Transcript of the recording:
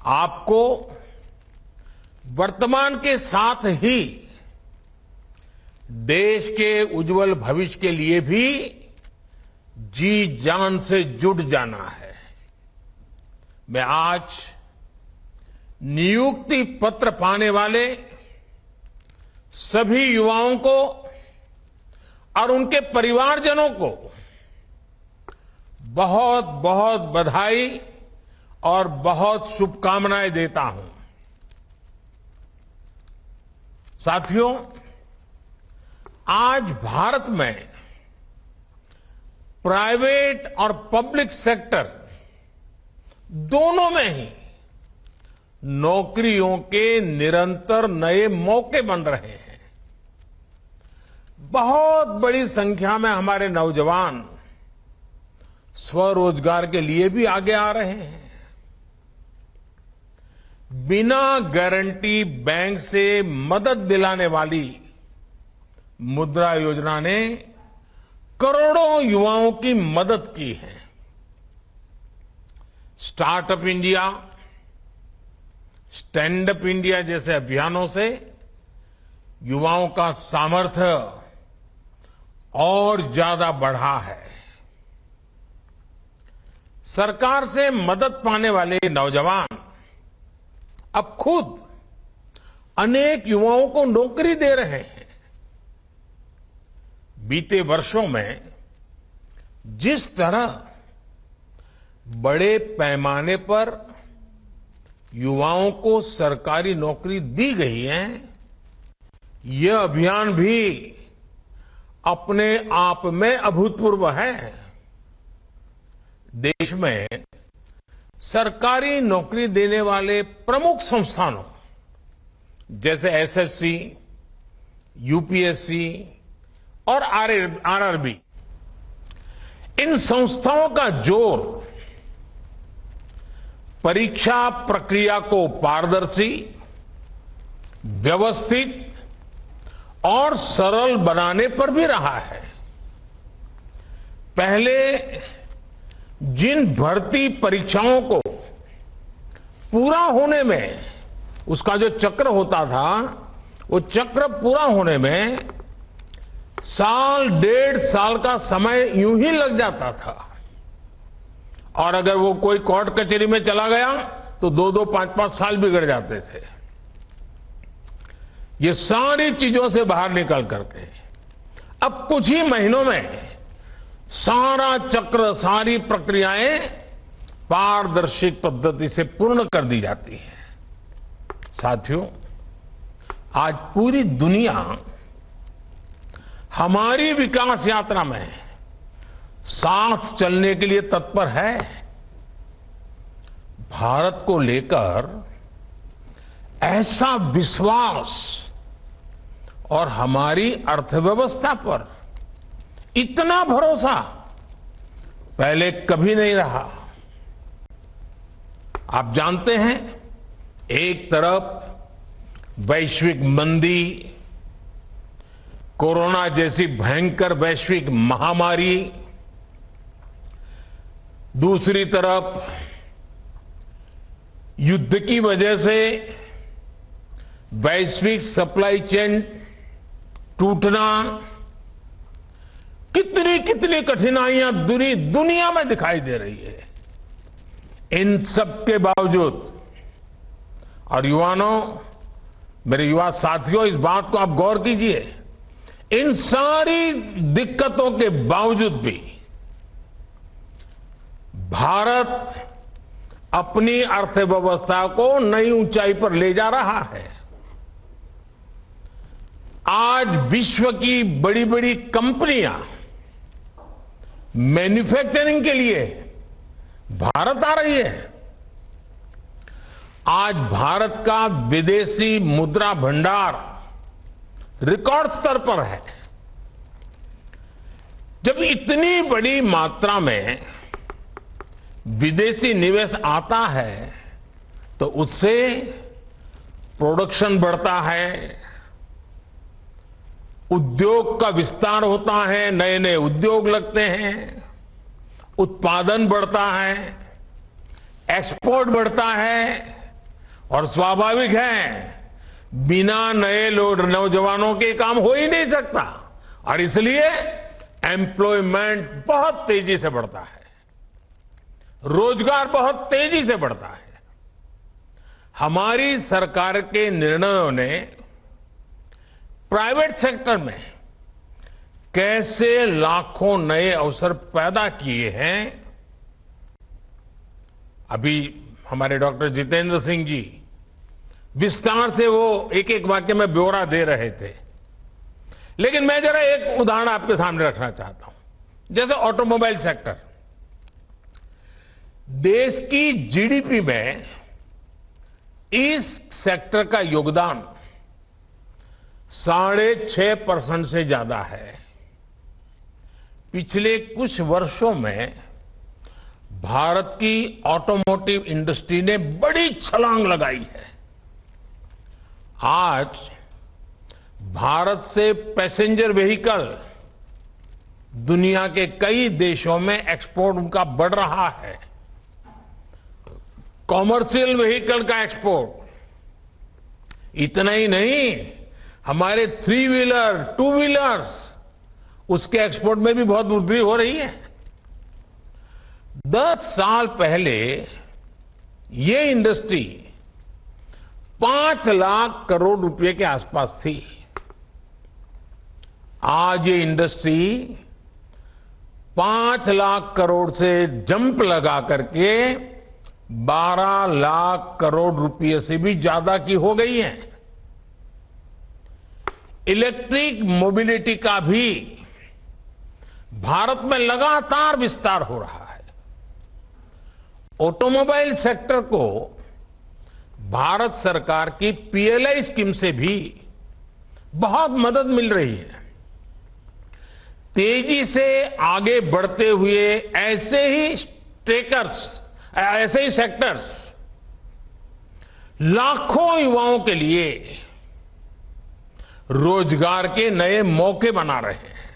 आपको वर्तमान के साथ ही देश के उज्जवल भविष्य के लिए भी जी जान से जुट जाना है। मैं आज नियुक्ति पत्र पाने वाले सभी युवाओं को और उनके परिवारजनों को बहुत बहुत बधाई और बहुत शुभकामनाएं देता हूं। साथियों, आज भारत में प्राइवेट और पब्लिक सेक्टर दोनों में ही नौकरियों के निरंतर नए मौके बन रहे हैं। बहुत बड़ी संख्या में हमारे नौजवान स्वरोजगार के लिए भी आगे आ रहे हैं। बिना गारंटी बैंक से मदद दिलाने वाली मुद्रा योजना ने करोड़ों युवाओं की मदद की है। Startup India, stand up India जैसे अभियानों से युवाओं का सामर्थ्य और ज्यादा बढ़ा है। सरकार से मदद पाने वाले नौजवान अब खुद अनेक युवाओं को नौकरी दे रहे हैं। बीते वर्षों में जिस तरह बड़े पैमाने पर युवाओं को सरकारी नौकरी दी गई है, यह अभियान भी अपने आप में अभूतपूर्व है। देश में सरकारी नौकरी देने वाले प्रमुख संस्थानों जैसे एसएससी, यूपीएससी और आरआरबी, इन संस्थाओं का जोर परीक्षा प्रक्रिया को पारदर्शी, व्यवस्थित और सरल बनाने पर भी रहा है। पहले जिन भर्ती परीक्षाओं को पूरा होने में, उसका जो चक्र होता था, वो चक्र पूरा होने में साल डेढ़ साल का समय यूं ही लग जाता था। और अगर वो कोई कोर्ट कचहरी में चला गया तो 2-2, 5-5 साल बिगड़ जाते थे। ये सारी चीजों से बाहर निकल करके अब कुछ ही महीनों में सारा चक्र, सारी प्रक्रियाएं पारदर्शी पद्धति से पूर्ण कर दी जाती है। साथियों, आज पूरी दुनिया हमारी विकास यात्रा में साथ चलने के लिए तत्पर है। भारत को लेकर ऐसा विश्वास और हमारी अर्थव्यवस्था पर इतना भरोसा पहले कभी नहीं रहा। आप जानते हैं, एक तरफ वैश्विक मंदी, कोरोना जैसी भयंकर वैश्विक महामारी, दूसरी तरफ युद्ध की वजह से वैश्विक सप्लाई चेन टूटना, कितनी कितनी कठिनाइयां दुनिया में दिखाई दे रही है। इन सब के बावजूद, और युवानों, मेरे युवा साथियों, इस बात को आप गौर कीजिए, इन सारी दिक्कतों के बावजूद भी भारत अपनी अर्थव्यवस्था को नई ऊंचाई पर ले जा रहा है। आज विश्व की बड़ी बड़ी कंपनियां मैन्युफैक्चरिंग के लिए भारत आ रही है। आज भारत का विदेशी मुद्रा भंडार रिकॉर्ड स्तर पर है। जब इतनी बड़ी मात्रा में विदेशी निवेश आता है तो उससे प्रोडक्शन बढ़ता है, उद्योग का विस्तार होता है, नए नए उद्योग लगते हैं, उत्पादन बढ़ता है, एक्सपोर्ट बढ़ता है, और स्वाभाविक है, बिना नए नौजवानों के काम हो ही नहीं सकता और इसलिए एम्प्लॉयमेंट बहुत तेजी से बढ़ता है, रोजगार बहुत तेजी से बढ़ता है। हमारी सरकार के निर्णयों ने प्राइवेट सेक्टर में कैसे लाखों नए अवसर पैदा किए हैं। अभी हमारे डॉक्टर जितेंद्र सिंह जी विस्तार से वो एक एक वाक्य में ब्यौरा दे रहे थे, लेकिन मैं जरा एक उदाहरण आपके सामने रखना चाहता हूं। जैसे ऑटोमोबाइल सेक्टर, देश की जीडीपी में इस सेक्टर का योगदान 6.5% से ज्यादा है। पिछले कुछ वर्षों में भारत की ऑटोमोटिव इंडस्ट्री ने बड़ी छलांग लगाई है। आज भारत से पैसेंजर व्हीकल दुनिया के कई देशों में एक्सपोर्ट उनका बढ़ रहा है। कॉमर्शियल व्हीकल का एक्सपोर्ट, इतना ही नहीं, हमारे 3 व्हीलर 2 व्हीलर्स उसके एक्सपोर्ट में भी बहुत वृद्धि हो रही है। 10 साल पहले ये इंडस्ट्री 5 लाख करोड़ रुपए के आसपास थी। आज ये इंडस्ट्री 5 लाख करोड़ से जंप लगा करके 12 लाख करोड़ रुपए से भी ज्यादा की हो गई है। इलेक्ट्रिक मोबिलिटी का भी भारत में लगातार विस्तार हो रहा है। ऑटोमोबाइल सेक्टर को भारत सरकार की पीएलआई स्कीम से भी बहुत मदद मिल रही है। तेजी से आगे बढ़ते हुए ऐसे ही सेक्टर्स लाखों युवाओं के लिए रोजगार के नए मौके बना रहे हैं।